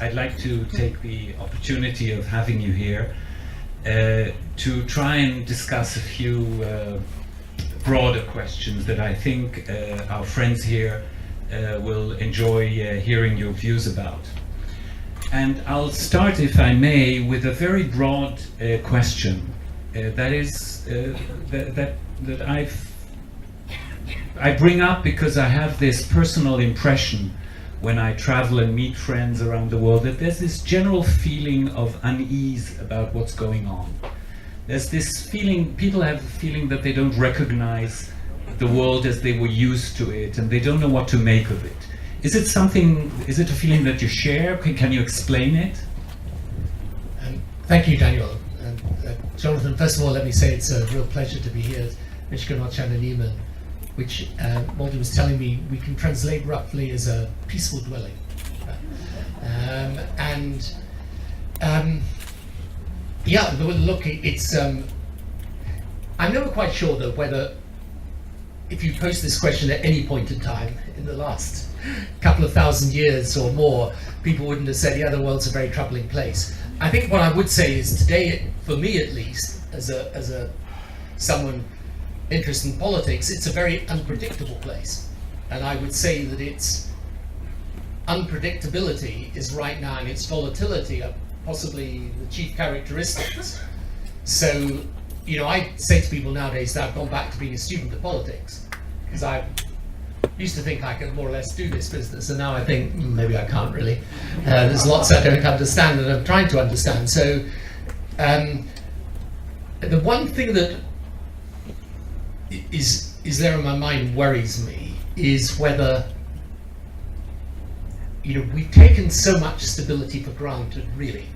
I'd like to take the opportunity of having you here to try and discuss a few broader questions that I think our friends here will enjoy hearing your views about. And I'll start, if I may, with a very broad question that is that I bring up because I have this personal impression when I travel and meet friends around the world that there's this general feeling of unease about what's going on. There's this feeling, people have the feeling that they don't recognize the world as they were used to it, and they don't know what to make of it. Is it a feeling that you share? Can you explain it? Thank you, Daniel. And Jonathan, first of all, let me say it's a real pleasure to be here. Mishkanot which Walter was telling me we can translate roughly as a peaceful dwelling. Yeah, look, it's, I'm never quite sure though whether, if you post this question at any point in time in the last couple of thousand years or more, people wouldn't have said, yeah, the world's a very troubling place. I think what I would say is today, for me at least, as someone interested in politics, it's a very unpredictable place. And I would say that its unpredictability is right now, and its volatility are possibly the chief characteristics. So, you know, I say to people nowadays that I've gone back to being a student of politics, because I used to think I could more or less do this business, and now I think maybe I can't really. There's lots I don't understand and I'm trying to understand. So the one thing that is there in my mind worries me is whether, you know, we've taken so much stability for granted, really.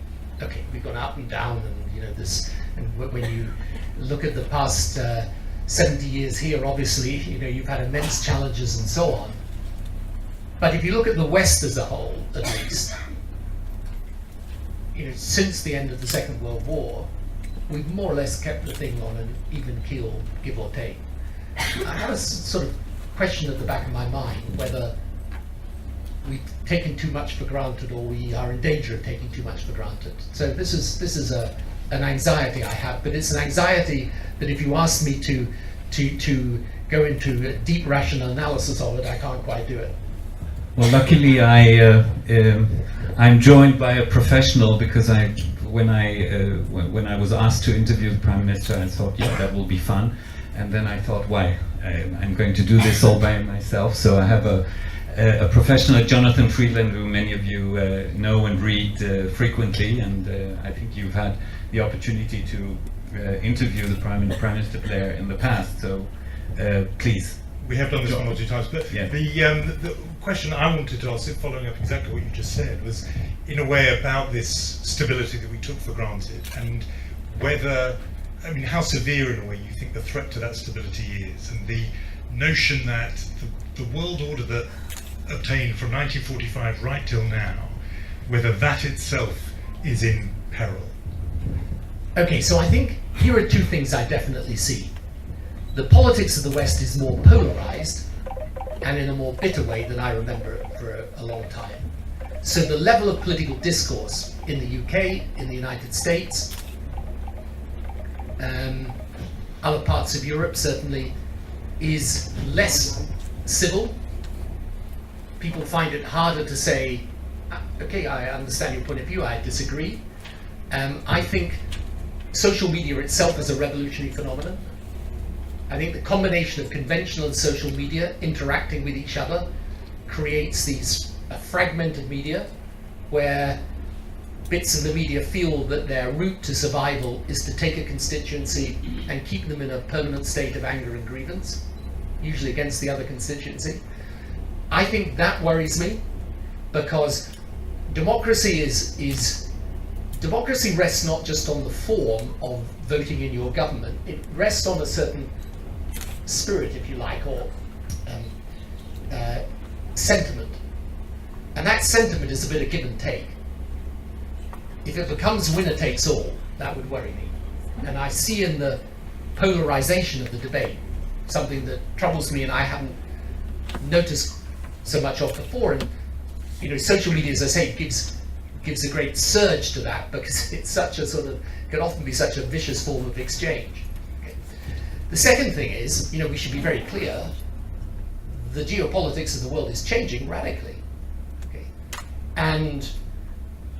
Okay, we've gone up and down, and you know this, and when you look at the past 70 years here, obviously, you know, you've had immense challenges and so on. But if you look at the West as a whole, at least, you know, since the end of the Second World War, we've more or less kept the thing on an even keel, give or take. I have a sort of question at the back of my mind whether we've taken too much for granted, or we are in danger of taking too much for granted. So this is an anxiety I have, but it's an anxiety that if you ask me to go into a deep rational analysis of it, I can't quite do it. Well, luckily I'm joined by a professional, because when I was asked to interview the Prime Minister, I thought, yeah, that will be fun. And then I thought, why? I'm going to do this all by myself. So I have a professional, Jonathan Friedland, who many of you know and read frequently, and I think you've had the opportunity to interview the Prime Minister Blair in the past. So please. We have done this one or two times, but yeah. The question I wanted to ask, following up exactly what you just said, was in a way about this stability that we took for granted, and whether, I mean, how severe in a way you think the threat to that stability is, and the notion that the world order that obtained from 1945 right till now, whether that itself is in peril. Okay, so I think here are two things I definitely see. The politics of the West is more polarized, and in a more bitter way than I remember for a long time. So the level of political discourse in the UK, in the United States, other parts of Europe certainly, is less civil. People find it harder to say, okay, I understand your point of view, I disagree. I think social media itself is a revolutionary phenomenon. I think the combination of conventional and social media interacting with each other creates these fragmented media where bits of the media feel that their route to survival is to take a constituency and keep them in a permanent state of anger and grievance, usually against the other constituency. I think that worries me, because democracy democracy rests not just on the form of voting in your government, it rests on a certain spirit, if you like, or sentiment. And that sentiment is a bit of give and take. If it becomes winner takes all, that would worry me. And I see in the polarization of the debate something that troubles me and I haven't noticed so much of before. And you know, social media, as I say, gives gives a great surge to that, because it's such a sort of, can often be such a vicious form of exchange. Okay. The second thing is, we should be very clear, the geopolitics of the world is changing radically. Okay. And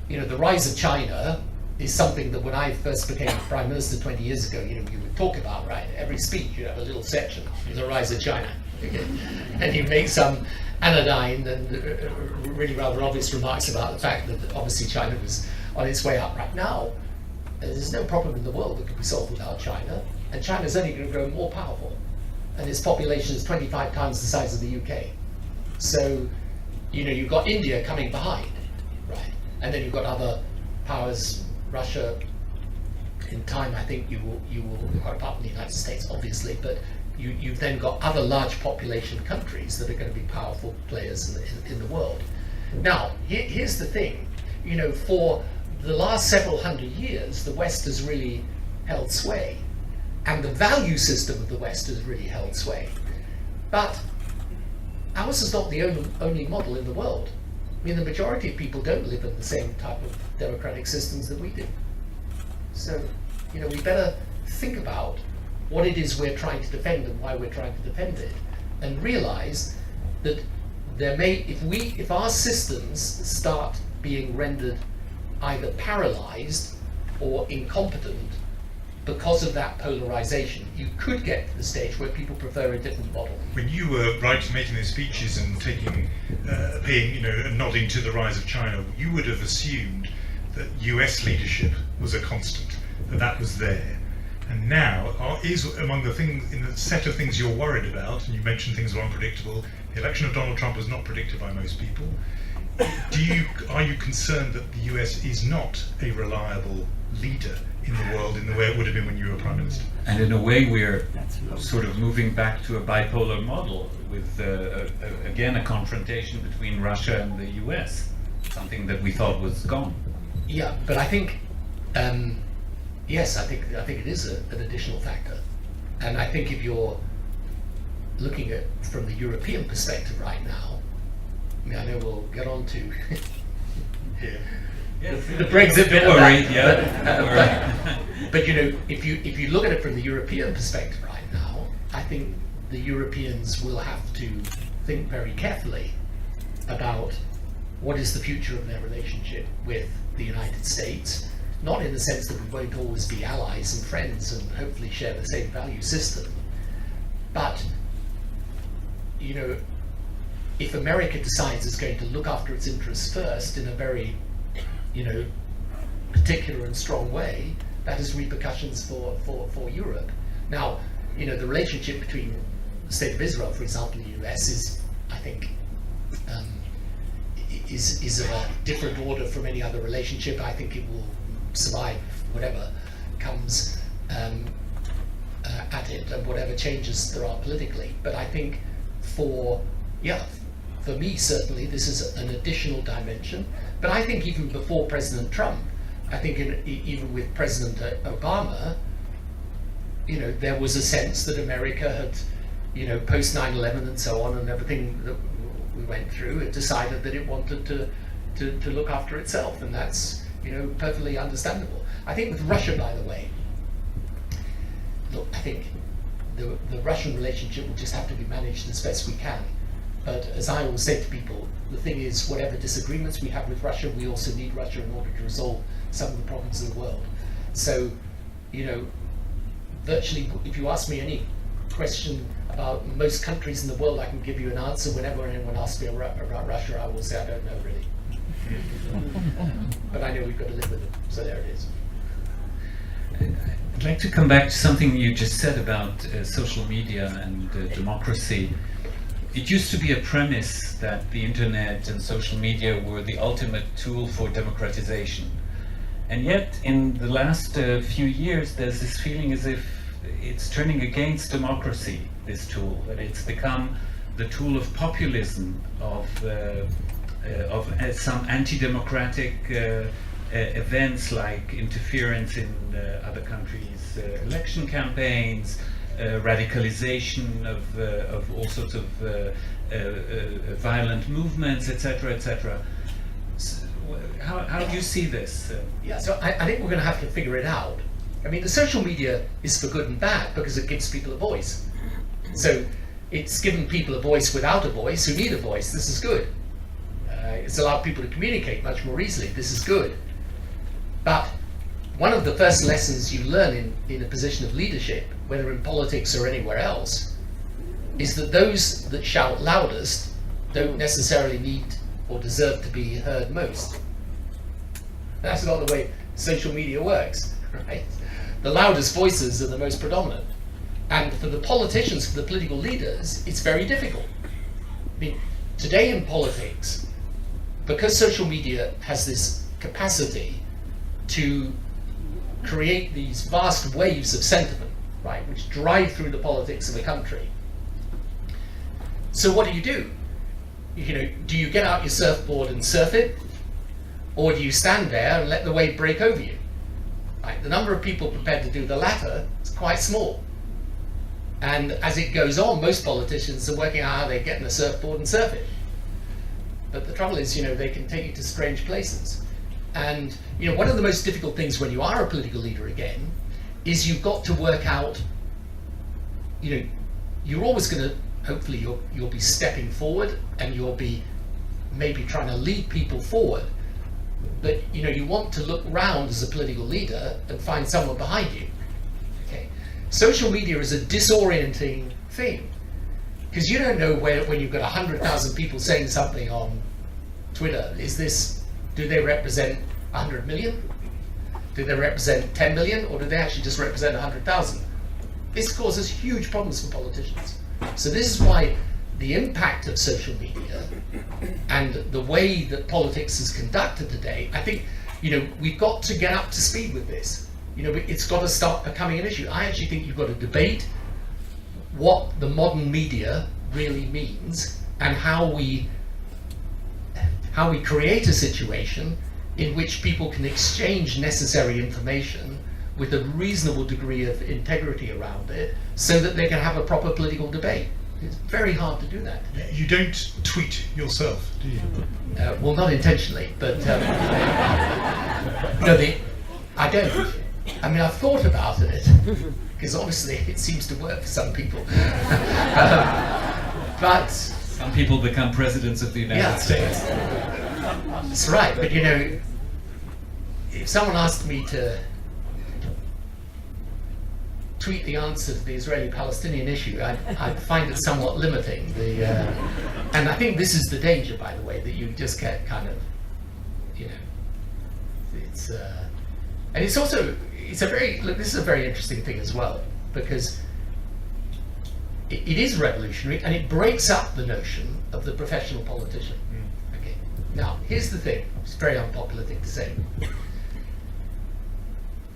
the rise of China is something that when I first became Prime Minister 20 years ago, you would talk about, right? Every speech you'd have a little section, the rise of China. Okay. And you make some anodyne and really rather obvious remarks about the fact that obviously China was on its way up. Right now, there's no problem in the world that could be solved without China, and China's only going to grow more powerful, and its population is 25 times the size of the UK. So, you've got India coming behind, right? And then you've got other powers, Russia. In time, I think you will, apart from the United States, obviously, but you've then got other large population countries that are going to be powerful players in the world. Now, here's the thing, for the last several hundred years, the West has really held sway, and the value system of the West has really held sway. But ours is not the only model in the world. I mean, the majority of people don't live in the same type of democratic systems that we do. So, we better think about what it is we're trying to defend and why we're trying to defend it, and realize that if our systems start being rendered either paralyzed or incompetent because of that polarization, you could get to the stage where people prefer a different model. When you were making those speeches and nodding to the rise of China, you would have assumed that US leadership was a constant, that was there. And now, is among the things, in the set of things you're worried about, and you mentioned things are unpredictable, the election of Donald Trump was not predicted by most people. Are you concerned that the US is not a reliable leader in the world in the way it would have been when you were Prime Minister? And in a way, we're sort of moving back to a bipolar model with, again, a confrontation between Russia and the US, something that we thought was gone. Yeah, but I think, yes, I think it is an additional factor. And I think if you're looking at from the European perspective right now, I mean, I know we'll get on to the Brexit bit of that, but if you look at it from the European perspective right now, I think the Europeans will have to think very carefully about what is the future of their relationship with the United States, not in the sense that we won't always be allies and friends and hopefully share the same value system, but if America decides it's going to look after its interests first in a very particular and strong way, that has repercussions for Europe. Now, the relationship between the State of Israel, for example, and the US is, I think, is of a different order from any other relationship. I think it will survive whatever comes at it and whatever changes there are politically. But I think for me certainly this is an additional dimension. But I think even before President Trump, I think even with President Obama, there was a sense that America had, post 9/11 and so on and everything that we went through, it decided that it wanted to look after itself, and that's perfectly understandable. I think with Russia, by the way, look, I think the Russian relationship will just have to be managed as best we can. But as I always say to people, the thing is, whatever disagreements we have with Russia, we also need Russia in order to resolve some of the problems of the world. So, virtually, if you ask me any question about most countries in the world, I can give you an answer. Whenever anyone asks me about Russia, I will say I don't know really. But I know we've got to live with them, so there it is. I'd like to come back to something you just said about social media and democracy. It used to be a premise that the internet and social media were the ultimate tool for democratization. And yet, in the last few years, there's this feeling as if it's turning against democracy, this tool, that it's become the tool of populism, of some anti-democratic events like interference in other countries' election campaigns, radicalization of all sorts of violent movements, etc., etc. how do you see this? Yeah, so I think we're going to have to figure it out. I mean, the social media is for good and bad because it gives people a voice. So it's given people a voice without a voice who need a voice. This is good. It's allowed people to communicate much more easily. This is good. But one of the first lessons you learn in a position of leadership, whether in politics or anywhere else, is that those that shout loudest don't necessarily need or deserve to be heard most. That's not the way social media works, right? The loudest voices are the most predominant. And for the politicians, for the political leaders, it's very difficult. I mean, today in politics, because social media has this capacity to create these vast waves of sentiment, right, which drive through the politics of a country. So what do? Do you get out your surfboard and surf it? Or do you stand there and let the wave break over you? Right? The number of people prepared to do the latter is quite small. And as it goes on, most politicians are working out how they get in a surfboard and surf it. But the trouble is, they can take you to strange places. And one of the most difficult things when you are a political leader again, is you've got to work out, you're always going to, hopefully you'll be stepping forward and you'll be maybe trying to lead people forward. But you want to look round as a political leader and find someone behind you. Okay. Social media is a disorienting thing because you don't know when you've got 100,000 people saying something on Twitter. Do they represent 100 million? Do they represent 10 million, or do they actually just represent 100,000? This causes huge problems for politicians. So this is why the impact of social media and the way that politics is conducted today, I think, we've got to get up to speed with this. It's got to start becoming an issue. I actually think you've got to debate what the modern media really means and how we create a situation in which people can exchange necessary information with a reasonable degree of integrity around it so that they can have a proper political debate. It's very hard to do that. You don't tweet yourself, do you? Well, not intentionally, but no, I don't. I mean, I've thought about it, because obviously it seems to work for some people. But some people become presidents of the United States. That's right, but if someone asked me to tweet the answer to the Israeli-Palestinian issue, I'd find it somewhat limiting. And I think this is the danger, by the way, that you just get kind of, it's and it's also this is a very interesting thing as well, because it is revolutionary and it breaks up the notion of the professional politician. Okay. Now, here's the thing. It's a very unpopular thing to say.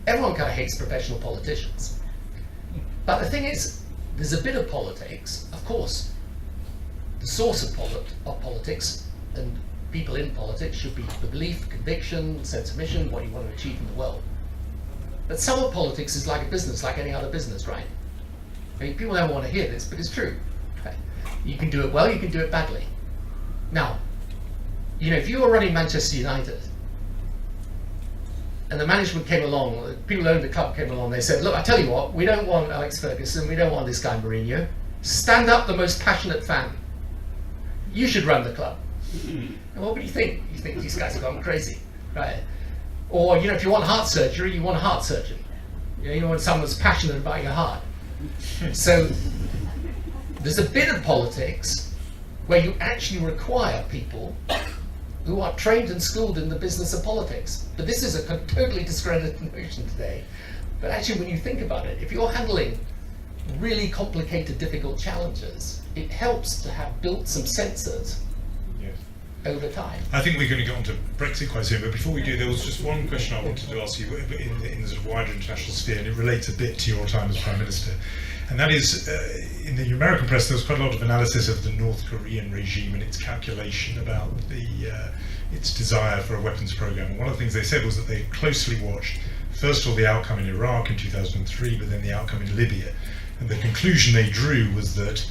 Everyone kind of hates professional politicians. But the thing is, there's a bit of politics, of course. The source of politics and people in politics should be the belief, conviction, sense of mission, what you want to achieve in the world. But some of politics is like a business, like any other business, right? I mean, people don't want to hear this, but it's true. Okay. You can do it well, you can do it badly. Now, if you were running Manchester United, and the management came along, people who owned the club came along, they said, look, I tell you what, we don't want Alex Ferguson, we don't want this guy Mourinho. Stand up the most passionate fan. You should run the club. And what would you think? You think these guys have gone crazy, right? Or, if you want heart surgery, you want a heart surgeon. You want someone that's passionate about your heart. So, there's a bit of politics where you actually require people who are trained and schooled in the business of politics. But this is a totally discredited notion today. But actually, when you think about it, if you're handling really complicated, difficult challenges, it helps to have built some sensors over time. I think we're going to get on to Brexit quite soon, but before we do, there was just one question I wanted to ask you in the sort of wider international sphere, and it relates a bit to your time as Prime Minister. And that is, in the American press, there was quite a lot of analysis of the North Korean regime and its calculation about its desire for a weapons program. And one of the things they said was that they closely watched, first of all, the outcome in Iraq in 2003, but then the outcome in Libya. And the conclusion they drew was that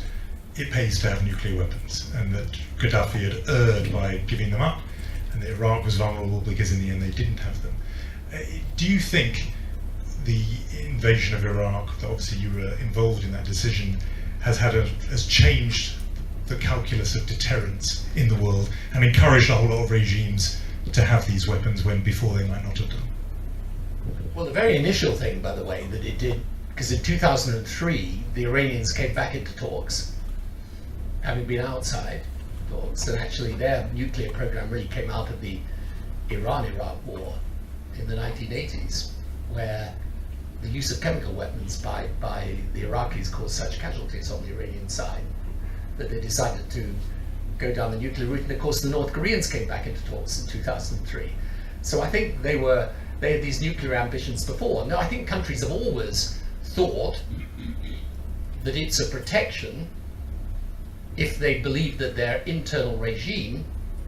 it pays to have nuclear weapons, and that Gaddafi had erred by giving them up. and that Iraq was vulnerable because in the end they didn't have them. Do you think the invasion of Iraq, that obviously you were involved in that decision, has changed the calculus of deterrence in the world and encouraged a whole lot of regimes to have these weapons when before they might not have done? Well, the very initial thing, by the way, that it did, because in 2003 the Iranians came back into talks, having been outside talks, and actually their nuclear program really came out of the Iran-Iraq war in the 1980s, where the use of chemical weapons by the Iraqis caused such casualties on the Iranian side that they decided to go down the nuclear route, and of course the North Koreans came back into talks in 2003. So I think they had these nuclear ambitions before. Now I think countries have always thought that it's a protection if they believe that their internal regime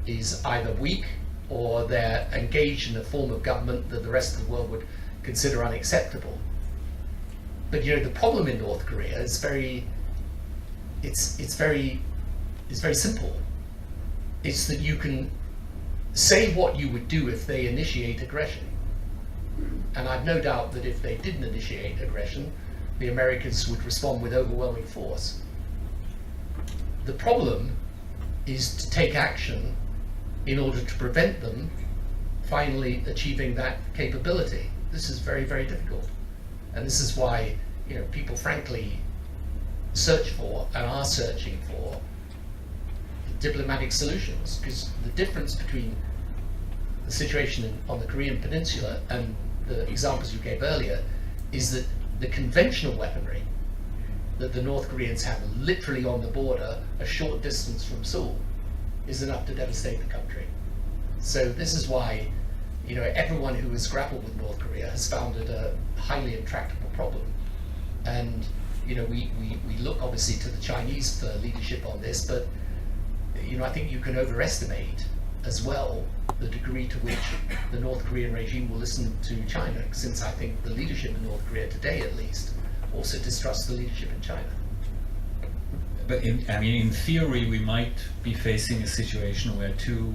is either weak or they're engaged in a form of government that the rest of the world would consider unacceptable. But you know, the problem in North Korea is very simple. It's that you can say what you would do if they initiate aggression. And I've no doubt that if they didn't initiate aggression, the Americans would respond with overwhelming force. The problem is to take action in order to prevent them finally achieving that capability. This is very, very difficult. And this is why, you know, people frankly search for and are searching for diplomatic solutions, because the difference between the situation on the Korean Peninsula and the examples you gave earlier is that the conventional weaponry that the North Koreans have literally on the border, a short distance from Seoul, is enough to devastate the country. So this is why, you know, everyone who has grappled with North Korea has found it a highly intractable problem. And you know, we look obviously to the Chinese for leadership on this, but you know, I think you can overestimate as well the degree to which the North Korean regime will listen to China, since I think the leadership in North Korea today, at least, also distrusts the leadership in China. But in theory, we might be facing a situation where two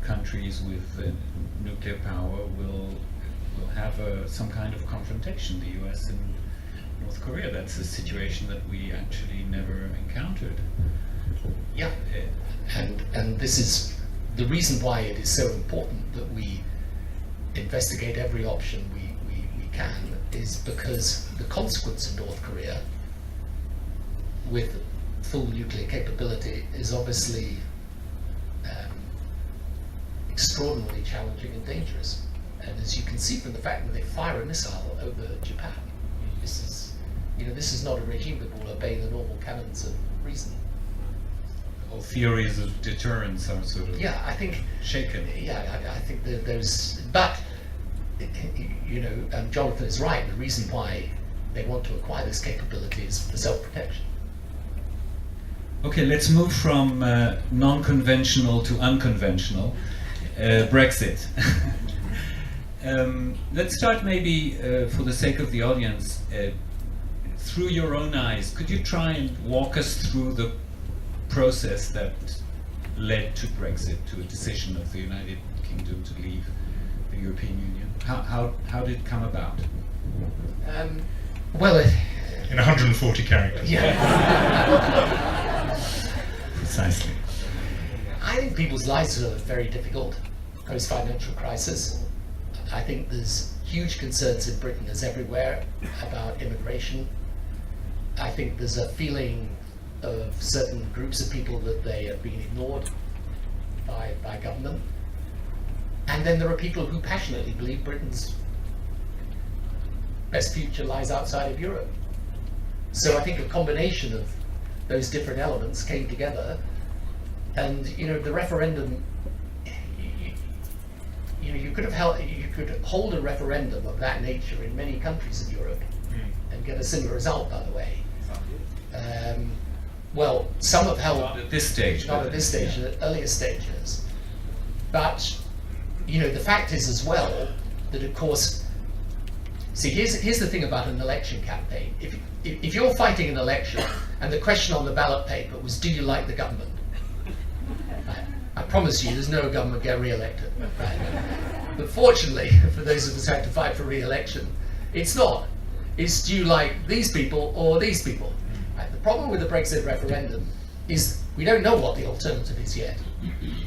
countries with nuclear power will have some kind of confrontation, the US and North Korea. That's a situation that we actually never encountered. Yeah, and this is the reason why it is so important that we investigate every option we can, is because the consequence of North Korea with full nuclear capability is obviously extraordinarily challenging and dangerous. And as you can see from the fact that they fire a missile over Japan, this is not a regime that will obey the normal canons of reason. All theories of deterrence are sort of shaken. Yeah, I think that but you know, Jonathan is right. The reason why they want to acquire this capability is for self-protection. Okay, let's move from non-conventional to unconventional. Brexit. Let's start maybe, for the sake of the audience, through your own eyes. Could you try and walk us through the process that led to Brexit, to a decision of the United Kingdom to leave the European Union? How did it come about? Well, in 140 characters. Yeah. Precisely. I think people's lives are very difficult post-financial crisis. I think there's huge concerns in Britain, as everywhere, about immigration. I think there's a feeling of certain groups of people that they have been ignored by government. And then there are people who passionately believe Britain's best future lies outside of Europe. So I think a combination of those different elements came together, and you know, the referendum, you could hold a referendum of that nature in many countries of Europe and get a similar result, by the way. Well, some have held... Not at this stage. Not at this stage, at earlier stages. But, you know, the fact is as well that, of course, see, here's the thing about an election campaign. If you're fighting an election and the question on the ballot paper was, do you like the government? I'm promise you there's no government get re-elected. Right? But fortunately, for those of us who had to fight for re-election, it's not. It's do you like these people or these people? Right? The problem with the Brexit referendum is we don't know what the alternative is yet.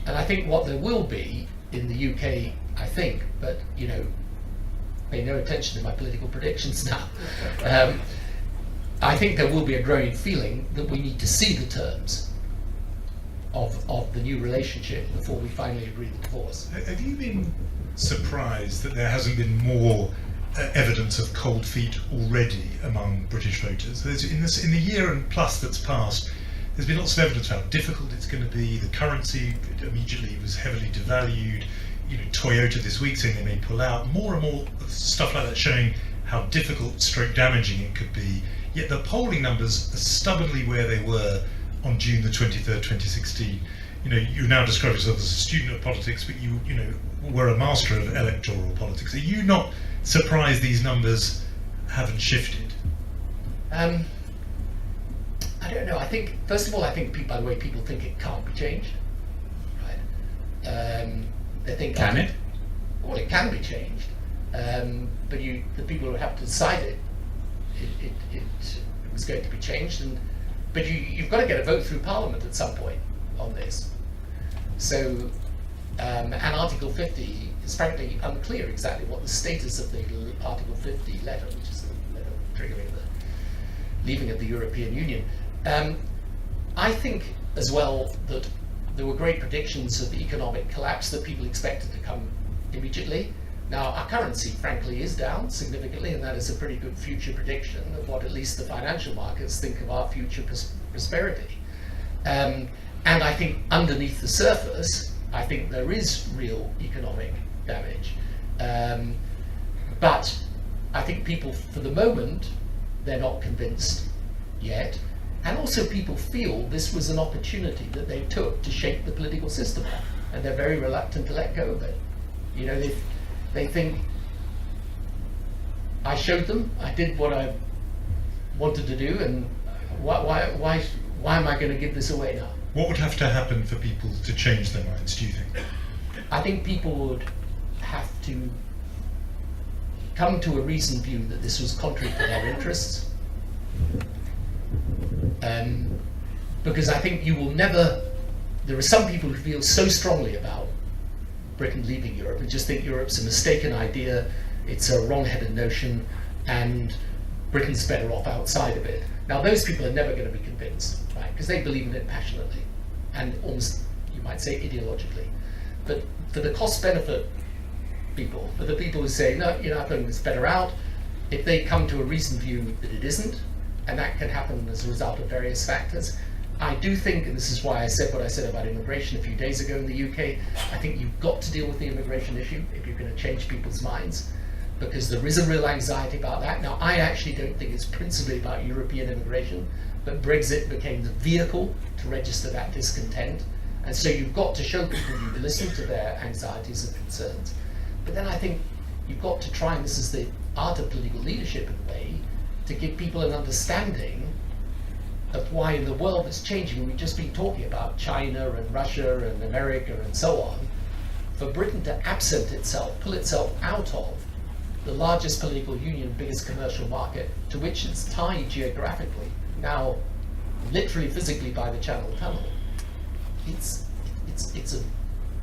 And I think what there will be in the UK, I think, but you know, pay no attention to my political predictions now. I think there will be a growing feeling that we need to see the terms of the new relationship before we finally agree the divorce. Have you been surprised that there hasn't been more evidence of cold feet already among British voters? In the year and plus that's passed, there's been lots of evidence about how difficult it's going to be. The currency immediately was heavily devalued. You know, Toyota this week saying they may pull out. More and more stuff like that showing how difficult, stroke damaging it could be. Yet the polling numbers are stubbornly where they were on June the 23rd, 2016. You know, you now describe yourself as a student of politics, but you know, were a master of electoral politics. Are you not surprised these numbers haven't shifted? I don't know. I think, first of all, I think, by the way, people think it can't be changed. Right? They think. Can it? Well, it can be changed, but the people who have to decide it was going to be changed, but you've got to get a vote through Parliament at some point on this. So, and Article 50 is frankly unclear exactly what the status of the Article 50 letter, which is the letter triggering the leaving of the European Union. I think as well that there were great predictions of the economic collapse that people expected to come immediately. Now, our currency, frankly, is down significantly, and that is a pretty good future prediction of what at least the financial markets think of our future prosperity. And I think underneath the surface, I think there is real economic damage. But I think people, for the moment, they're not convinced yet. And also people feel this was an opportunity that they took to shape the political system, and they're very reluctant to let go of it. You know, they think, I showed them, I did what I wanted to do, and why am I going to give this away now? What would have to happen for people to change their minds, do you think? I think people would have to come to a reasoned view that this was contrary to their interests. Because I think you will never, there are some people who feel so strongly about Britain leaving Europe and just think Europe's a mistaken idea, it's a wrong-headed notion, and Britain's better off outside of it. Now those people are never going to be convinced, right? Because they believe in it passionately and almost, you might say, ideologically. But for the cost-benefit people, for the people who say, no, you know, I think it's better out, if they come to a reasoned view that it isn't, and that can happen as a result of various factors, I do think, and this is why I said what I said about immigration a few days ago in the UK, I think you've got to deal with the immigration issue if you're going to change people's minds, because there is a real anxiety about that. Now, I actually don't think it's principally about European immigration, but Brexit became the vehicle to register that discontent, and so you've got to show people you listen to their anxieties and concerns. But then I think you've got to try, and this is the art of political leadership in a way, to give people an understanding of why in the world that's changing, we've just been talking about China and Russia and America and so on, for Britain to absent itself, pull itself out of the largest political union, biggest commercial market, to which it's tied geographically, now literally physically by the Channel Tunnel, it's a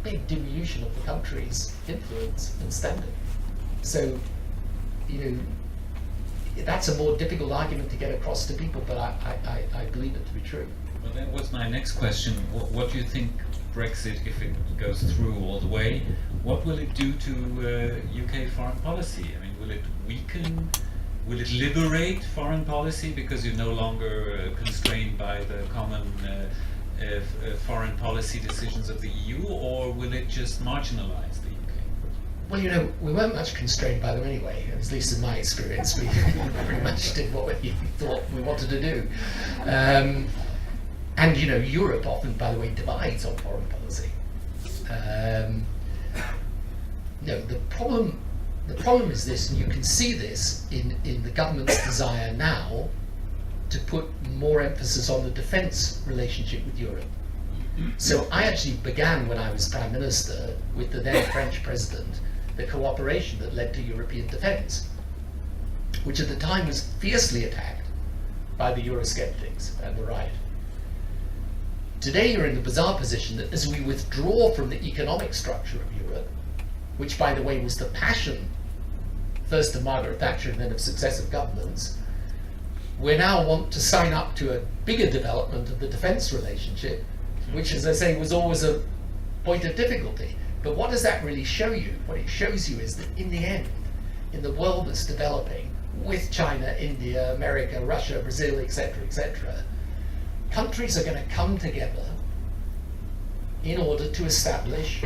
big diminution of the country's influence and standing. So, you know, that's a more difficult argument to get across to people, but I believe it to be true. Well, that was my next question. What do you think Brexit, if it goes through all the way, what will it do to UK foreign policy? I mean, will it weaken? Will it liberate foreign policy because you're no longer constrained by the common foreign policy decisions of the EU, or will it just marginalize the UK? Well, you know, we weren't much constrained by them anyway, at least in my experience. We pretty much did what we thought we wanted to do. And, you know, Europe often, by the way, divides on foreign policy. No, the problem is this, and you can see this in the government's desire now to put more emphasis on the defence relationship with Europe. So I actually began when I was Prime Minister with the then French President, the cooperation that led to European defence, which at the time was fiercely attacked by the Eurosceptics and the right. Today you're in the bizarre position that as we withdraw from the economic structure of Europe, which by the way was the passion first of Margaret Thatcher and then of successive governments, we now want to sign up to a bigger development of the defence relationship, which, as I say, was always a point of difficulty. But what does that really show you? What it shows you is that in the end, in the world that's developing, with China, India, America, Russia, Brazil, etc., countries are going to come together in order to establish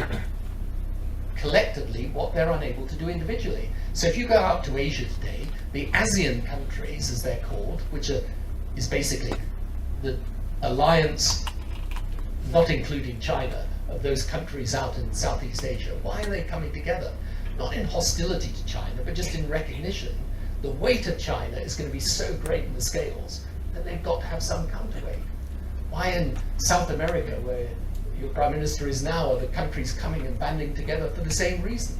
collectively what they're unable to do individually. So if you go out to Asia today, the ASEAN countries, as they're called, which is basically the alliance, not including China, of those countries out in Southeast Asia, why are they coming together? Not in hostility to China, but just in recognition. The weight of China is going to be so great in the scales that they've got to have some counterweight. Why in South America, where your Prime Minister is now, are the countries coming and banding together for the same reason?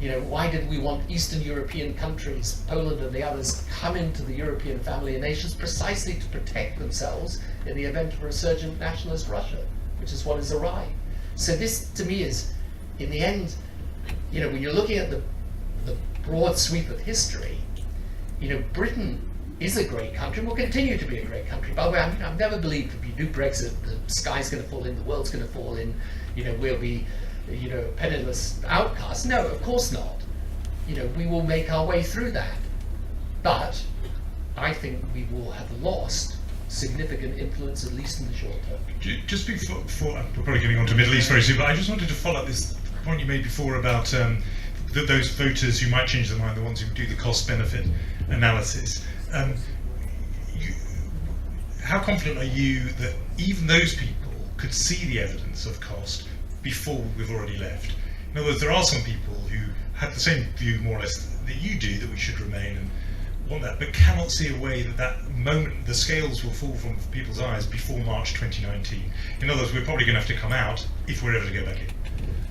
You know, why did we want Eastern European countries, Poland and the others, come into the European family of nations precisely to protect themselves in the event of a resurgent nationalist Russia, which is what is awry. So this, to me, is, in the end, you know, when you're looking at the broad sweep of history, you know, Britain is a great country and will continue to be a great country. By the way, I've never believed if you do Brexit, the sky's going to fall in, the world's going to fall in, you know, we'll be, you know, penniless outcasts. No, of course not. You know, we will make our way through that. But I think we will have lost significant influence, at least in the short term. Just before we're probably getting on to Middle East very soon, but I just wanted to follow up this point you made before about those voters who might change their mind, the ones who do the cost-benefit analysis. How confident are you that even those people could see the evidence of cost before we've already left? In other words, there are some people who have the same view, more or less, that you do, that we should remain and want that, but cannot see a way that that moment, the scales will fall from people's eyes before March 2019. In other words, we're probably going to have to come out if we're ever to go back in.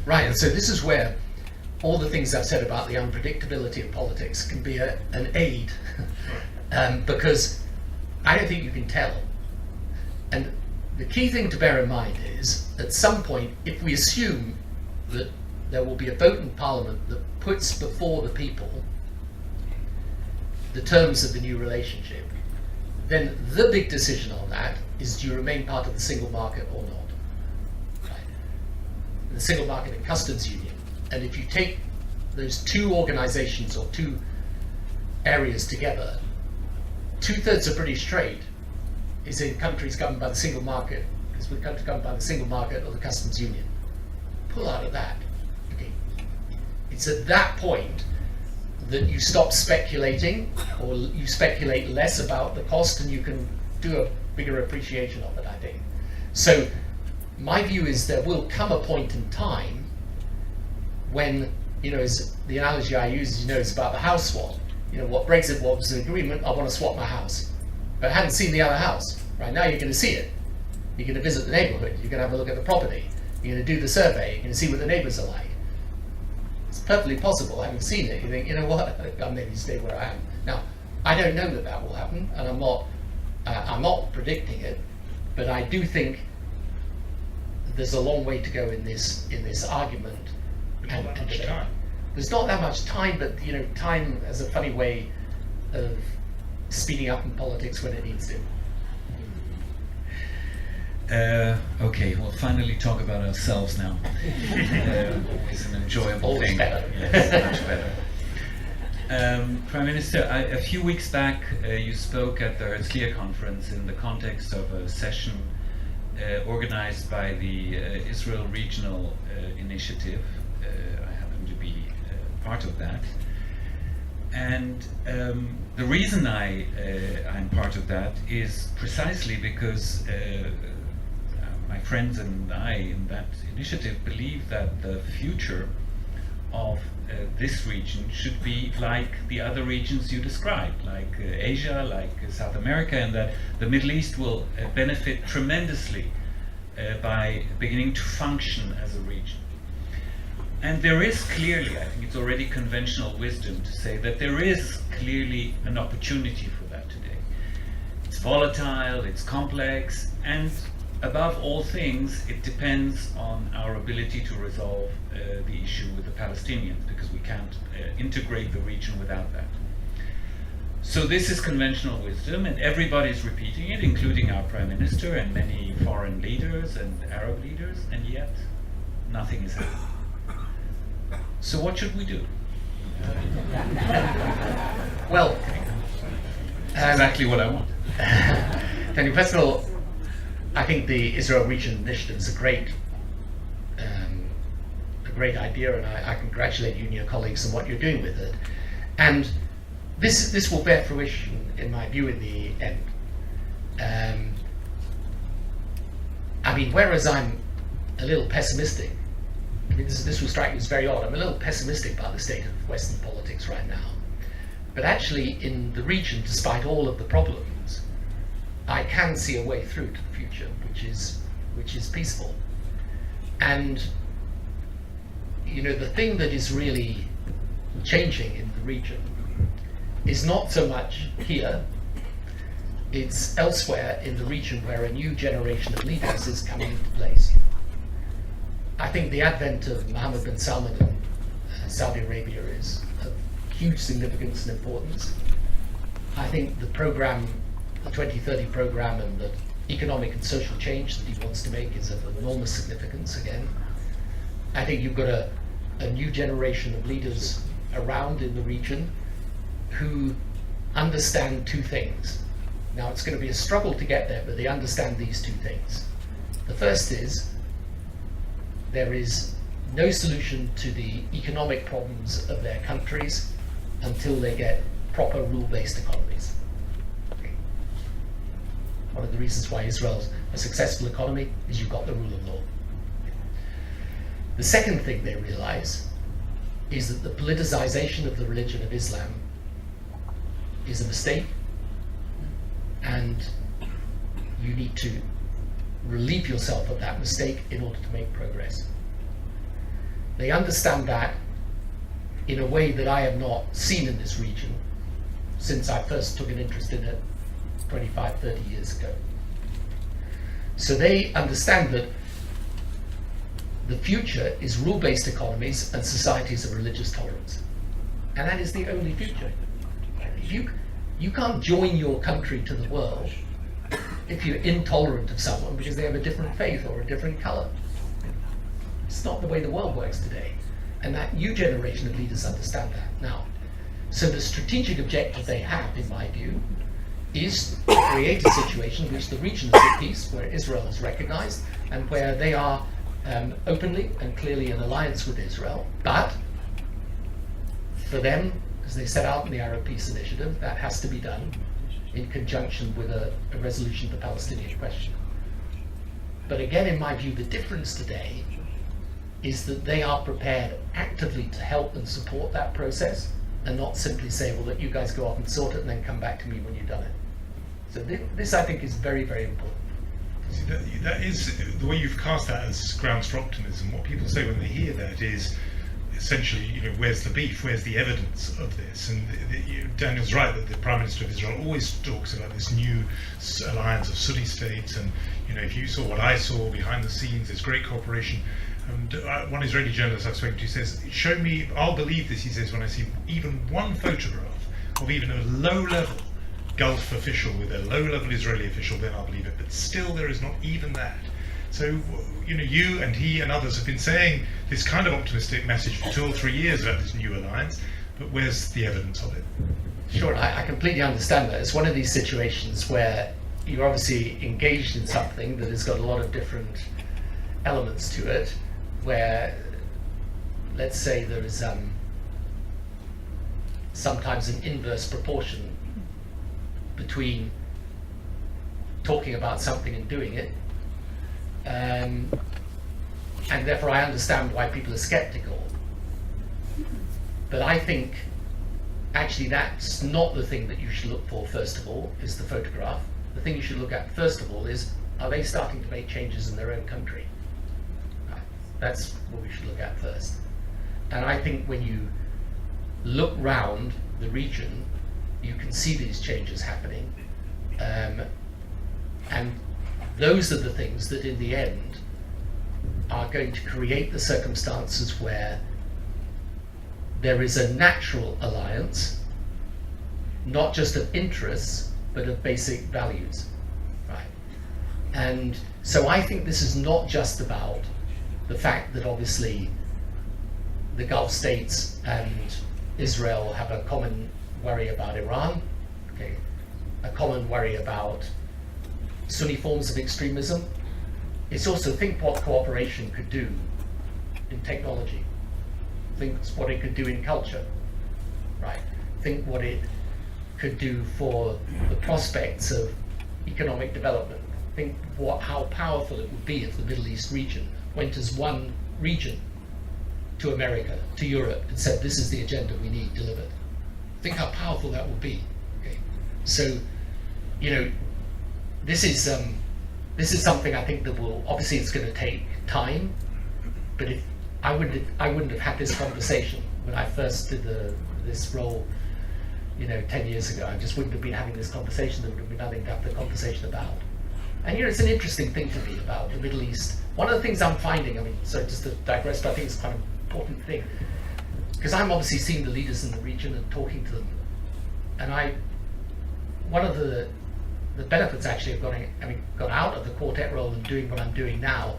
Right, and so this is where all the things I've said about the unpredictability of politics can be an aid, because I don't think you can tell. And the key thing to bear in mind is, at some point, if we assume that there will be a vote in Parliament that puts before the people the terms of the new relationship, then the big decision on that is, do you remain part of the single market or not? Right. The single market and customs union. And if you take those two organizations or two areas together, 2/3 of British trade is in countries governed by the single market, because we're countries governed by the single market or the customs union. Pull out of that. Okay. It's at that point that you stop speculating, or you speculate less about the cost, and you can do a bigger appreciation of it, I think. So my view is there will come a point in time when, you know, is the analogy I use, as you know, is about the house swap. You know, what Brexit was an agreement, I want to swap my house. But I haven't seen the other house. Right now you're going to see it. You're going to visit the neighborhood, you're going to have a look at the property, you're going to do the survey, you're going to see what the neighbors are like. It's perfectly possible, having seen it, you think, you know what, I'll maybe stay where I am. Now, I don't know that that will happen, and I'm not predicting it, but I do think there's a long way to go in this argument. Not that much time. There's not that much time, but you know, time has a funny way of speeding up in politics when it needs to. Okay, we'll finally talk about ourselves now. Always an enjoyable Always thing. better. Yes, much better. Prime Minister, a few weeks back you spoke at the Herzliya conference in the context of a session organized by the Israel Regional Initiative. I happen to be part of that. And the reason I'm part of that is precisely because my friends and I in that initiative believe that the future of this region should be like the other regions you described, like Asia, like South America, and that the Middle East will benefit tremendously by beginning to function as a region. And there is clearly, I think it's already conventional wisdom to say that there is clearly an opportunity for that today. It's volatile, it's complex, and above all things, it depends on our ability to resolve the issue with the Palestinians, because we can't integrate the region without that. So this is conventional wisdom, and everybody's repeating it, including our Prime Minister and many foreign leaders and Arab leaders, and yet nothing is happening. So what should we do? Well, Exactly what I want. Tony, first of all, I think the Israel Region Initiative is a great idea, and I congratulate you and your colleagues on what you're doing with it. And this will bear fruition, in my view, in the end. I mean, whereas I'm a little pessimistic, I mean, this will strike you as very odd. I'm a little pessimistic about the state of Western politics right now. But actually, in the region, despite all of the problems, I can see a way through to the future, which is peaceful. And you know, the thing that is really changing in the region is not so much here, it's elsewhere in the region where a new generation of leaders is coming into place. I think the advent of Mohammed bin Salman in Saudi Arabia is of huge significance and importance. I think the program, the 2030 program, and the economic and social change that he wants to make is of enormous significance again. I think you've got a new generation of leaders around in the region who understand two things. Now, it's going to be a struggle to get there, but they understand these two things. The first is there is no solution to the economic problems of their countries until they get proper rule-based economies. Okay. One of the reasons why Israel's a successful economy is you've got the rule of law. The second thing they realize is that the politicization of the religion of Islam is a mistake, and you need to relieve yourself of that mistake in order to make progress. They understand that in a way that I have not seen in this region since I first took an interest in it 25, 30 years ago. So they understand that the future is rule-based economies and societies of religious tolerance. And that is the only future. You can't join your country to the world if you're intolerant of someone because they have a different faith or a different color. It's not the way the world works today. And that new generation of leaders understand that now. So the strategic objective they have, in my view, is to create a situation in which the region is at peace, where Israel is recognized, and where they are openly and clearly in alliance with Israel. But for them, as they set out in the Arab Peace Initiative, that has to be done in conjunction with a resolution of the Palestinian question. But again, in my view, the difference today is that they are prepared actively to help and support that process, and not simply say, well, let you guys go off and sort it and then come back to me when you've done it. So this, I think, is very, very important. See, that is the way you've cast that as grounds for optimism. What people say when they hear that is essentially, you know, where's the beef? Where's the evidence of this? And Daniel's right that the Prime Minister of Israel always talks about this new alliance of Sunni states. And you know, if you saw what I saw behind the scenes, there's great cooperation. And one Israeli journalist I've spoken to says, "Show me, I'll believe this." He says, "when I see even one photograph of even a low-level Gulf official with a low-level Israeli official, then I'll believe it. But still, there is not even that." So, you know, you and he and others have been saying this kind of optimistic message for 2 or 3 years about this new alliance, but where's the evidence of it? Sure, I completely understand that. It's one of these situations where you're obviously engaged in something that has got a lot of different elements to it, where, let's say, there is sometimes an inverse proportion between talking about something and doing it. And therefore I understand why people are skeptical. But I think actually that's not the thing that you should look for first of all, is the photograph. The thing you should look at first of all is are they starting to make changes in their own country? Right. That's what we should look at first. And I think when you look round the region, you can see these changes happening. And those are the things that in the end are going to create the circumstances where there is a natural alliance, not just of interests, but of basic values, right? And so I think this is not just about the fact that obviously the Gulf states and Israel have a common worry about Iran, okay, a common worry about Sunni forms of extremism. It's also think what cooperation could do in technology. Think what it could do in culture, right? Think what it could do for the prospects of economic development. Think how powerful it would be if the Middle East region went as one region to America, to Europe, and said, this is the agenda we need delivered. Think how powerful that would be. Okay, so this is something I think that will, obviously it's going to take time, but if I wouldn't have had this conversation when I first did this role 10 years ago. I just wouldn't have been having this conversation. There would have been nothing to have the conversation about. And it's an interesting thing to me about the Middle East. One of the things I'm finding, so just to digress, but I think it's quite an important thing, because I'm obviously seeing the leaders in the region and talking to them. And one of the benefits actually of got out of the quartet role and doing what I'm doing now,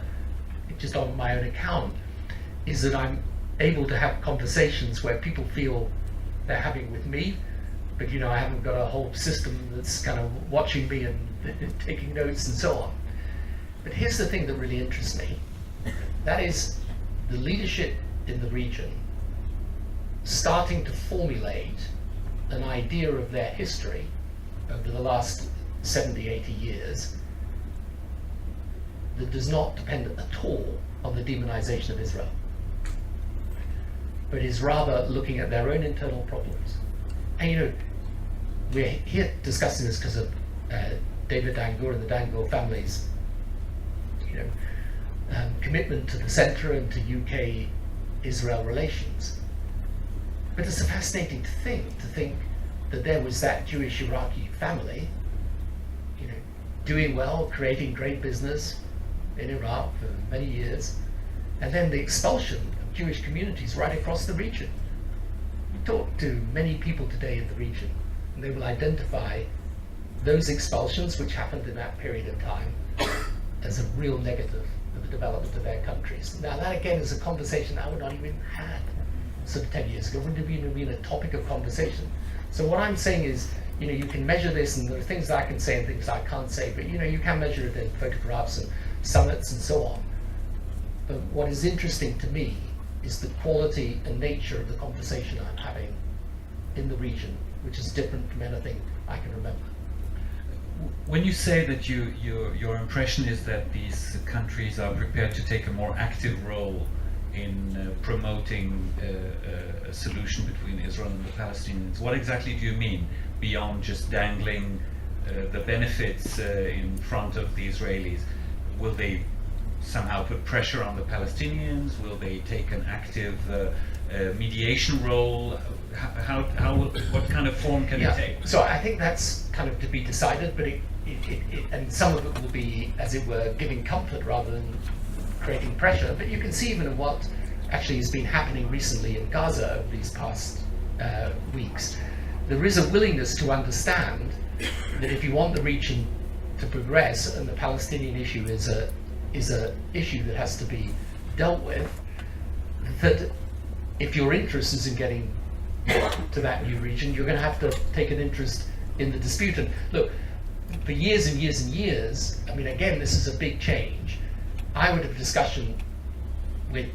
just on my own account, is that I'm able to have conversations where people feel they're having with me, but I haven't got a whole system that's kind of watching me and taking notes and so on. But here's the thing that really interests me. That is the leadership in the region starting to formulate an idea of their history over the last 70, 80 years that does not depend at all on the demonization of Israel, but is rather looking at their own internal problems. And we're here discussing this because of David Dangur and the Dangur family's commitment to the centre and to UK-Israel relations. But it's a fascinating thing to think that there was that Jewish Iraqi family, doing well, creating great business in Iraq for many years, and then the expulsion of Jewish communities right across the region. You talk to many people today in the region, and they will identify those expulsions which happened in that period of time as a real negative of the development of their countries. Now that again is a conversation I would not even had sort of 10 years ago. It wouldn't have even been a topic of conversation. So what I'm saying is, you can measure this, and there are things that I can say and things I can't say, but you can measure it in photographs and summits and so on. But what is interesting to me is the quality and nature of the conversation I'm having in the region, which is different from anything I can remember. When you say that your impression is that these countries are prepared to take a more active role in promoting a solution between Israel and the Palestinians, what exactly do you mean, beyond just dangling the benefits in front of the Israelis? Will they somehow put pressure on the Palestinians? Will they take an active mediation role? What kind of form can it take? So I think that's kind of to be decided, but and some of it will be, as it were, giving comfort rather than creating pressure. But you can see even in what actually has been happening recently in Gaza over these past weeks, there is a willingness to understand that if you want the region to progress, and the Palestinian issue is a issue that has to be dealt with, that if your interest is in getting to that new region, you're going to have to take an interest in the dispute. And look, for years and years and years, again, this is a big change. I would have discussion with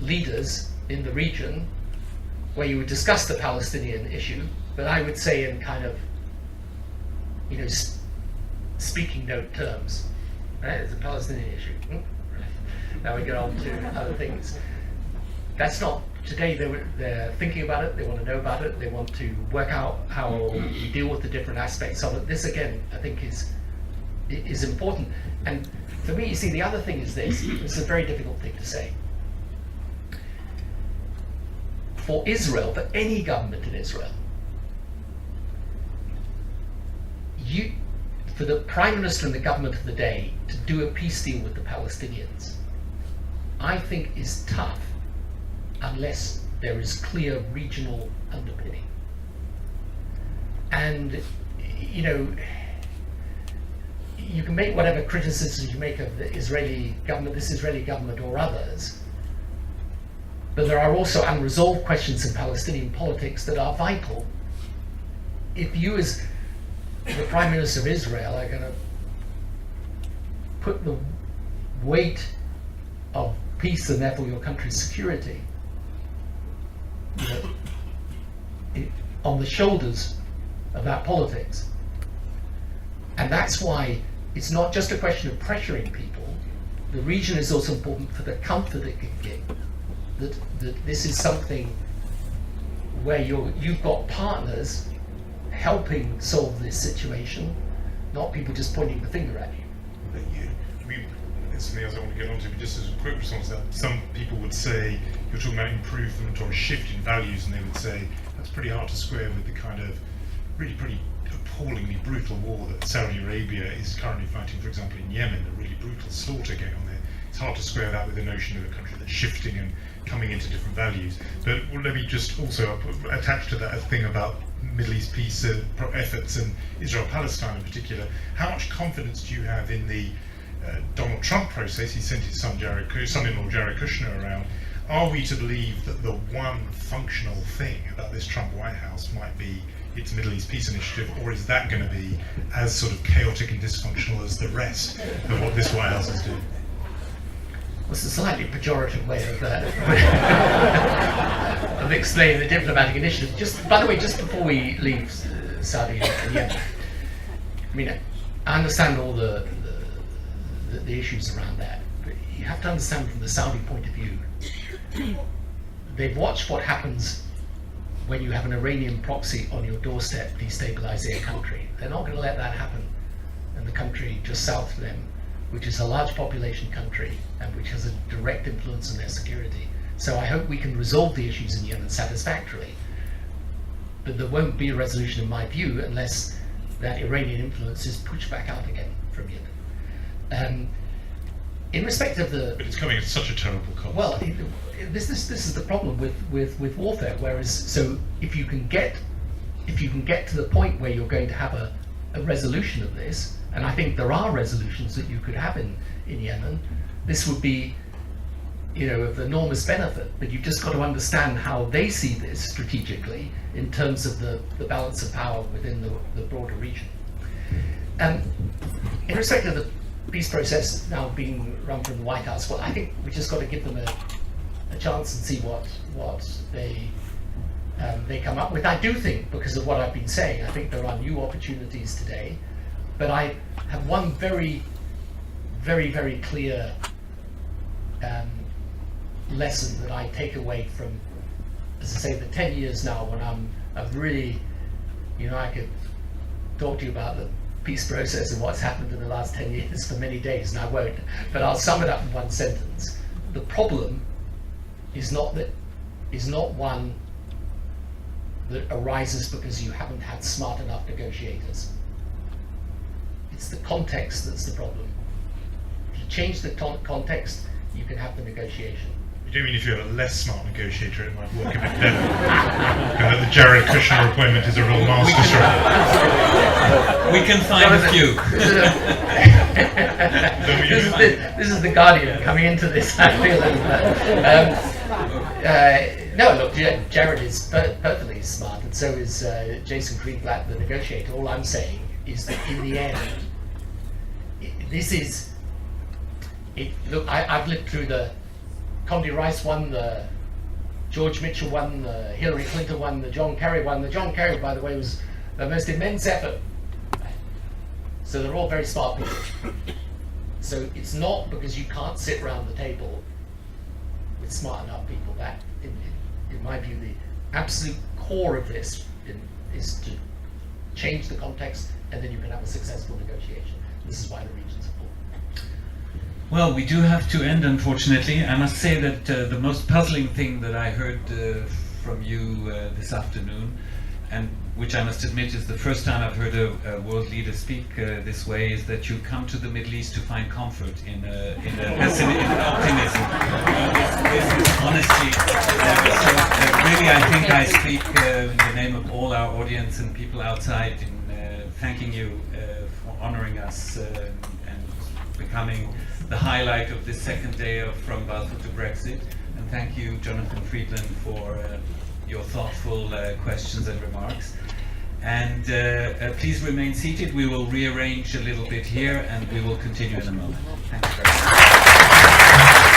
leaders in the region where you would discuss the Palestinian issue, but I would say in kind of, speaking note terms. Right? It's a Palestinian issue. Right. Now we get on to other things. That's not, today they're thinking about it, they want to know about it, they want to work out how we deal with the different aspects of it. This again, I think is is important. And for me, you see, the other thing is this. It's a very difficult thing to say. For Israel, for any government in Israel, for the Prime Minister and the government of the day to do a peace deal with the Palestinians, I think is tough unless there is clear regional underpinning. And, you know, you can make whatever criticisms you make of the Israeli government, this Israeli government or others, but there are also unresolved questions in Palestinian politics that are vital. If you as the Prime Minister of Israel are going to put the weight of peace and therefore your country's security, you know, on the shoulders of that politics. And that's why it's not just a question of pressuring people. The region is also important for the comfort it can give. That this is something where you've got partners helping solve this situation, not people just pointing the finger at you. I mean, it's something else I want to get onto, but just as a quick response to that, some people would say you're talking about improvement or a shift in values, and they would say that's pretty hard to square with the kind of really pretty appallingly brutal war that Saudi Arabia is currently fighting, for example, in Yemen, a really brutal slaughter going on there. It's hard to square that with the notion of a country that's shifting and coming into different values. But let me just also attach to that a thing about Middle East peace efforts and Israel-Palestine in particular. How much confidence do you have in the Donald Trump process? He sent his son-in-law Jared Kushner around. Are we to believe that the one functional thing about this Trump White House might be its Middle East peace initiative, or is that going to be as sort of chaotic and dysfunctional as the rest of what this White House is doing? Well, it's a slightly pejorative way of, of explaining the diplomatic initiative. Just, by the way, just before we leave Saudi and Yemen, I mean, I understand all the issues around that, but you have to understand from the Saudi point of view, they've watched what happens when you have an Iranian proxy on your doorstep destabilize their country. They're not going to let that happen in the country just south of them, which is a large population country and which has a direct influence on their security. So I hope we can resolve the issues in Yemen satisfactorily. But there won't be a resolution, in my view, unless that Iranian influence is pushed back out again from Yemen. In respect of the... But it's coming at such a terrible cost. Well, this is the problem with warfare. Whereas, so if you can get to the point where you're going to have a resolution of this, and I think there are resolutions that you could have in Yemen, this would be, you know, of enormous benefit. But you've just got to understand how they see this strategically in terms of the balance of power within the broader region. In respect of the peace process now being run from the White House, well, I think we just got to give them a chance and see what they come up with. I do think, because of what I've been saying, I think there are new opportunities today, but I have one very, very, very clear lesson that I take away from, as I say, the 10 years now when I've really, you know, I could talk to you about the peace process and what's happened in the last 10 years for many days, and I won't, but I'll sum it up in one sentence. The problem is not one that arises because you haven't had smart enough negotiators. It's the context that's the problem. If you change the context, you can have the negotiation. You don't mean if you have a less smart negotiator, it might work a bit better? And that the Jared Kushner appointment is a real masterstroke. We can find a few. This is the Guardian coming into this, I feel. No, look, Jared is perfectly smart, and so is Jason Greenblatt, the negotiator. All I'm saying is that in the end, this is... Look, I've lived through the Condi Rice one, the George Mitchell one, the Hillary Clinton one, the John Kerry one. The John Kerry, by the way, was the most immense effort. So they're all very smart people. So it's not because you can't sit around the table with smart enough people. That, in my view, the absolute core of this is to change the context, and then you can have a successful negotiation. this is why the regions are full. Well, we do have to end, unfortunately. I must say that the most puzzling thing that I heard from you this afternoon, and which I must admit is the first time I've heard a world leader speak this way, is that you come to the Middle East to find comfort in optimism. This is honestly, really I think I speak in the name of all our audience and people outside in thanking you for honoring us and becoming the highlight of this second day of From Balfour to Brexit. And thank you, Jonathan Friedland, for your thoughtful questions and remarks. And please remain seated. We will rearrange a little bit here and we will continue in a moment. Thank you very much.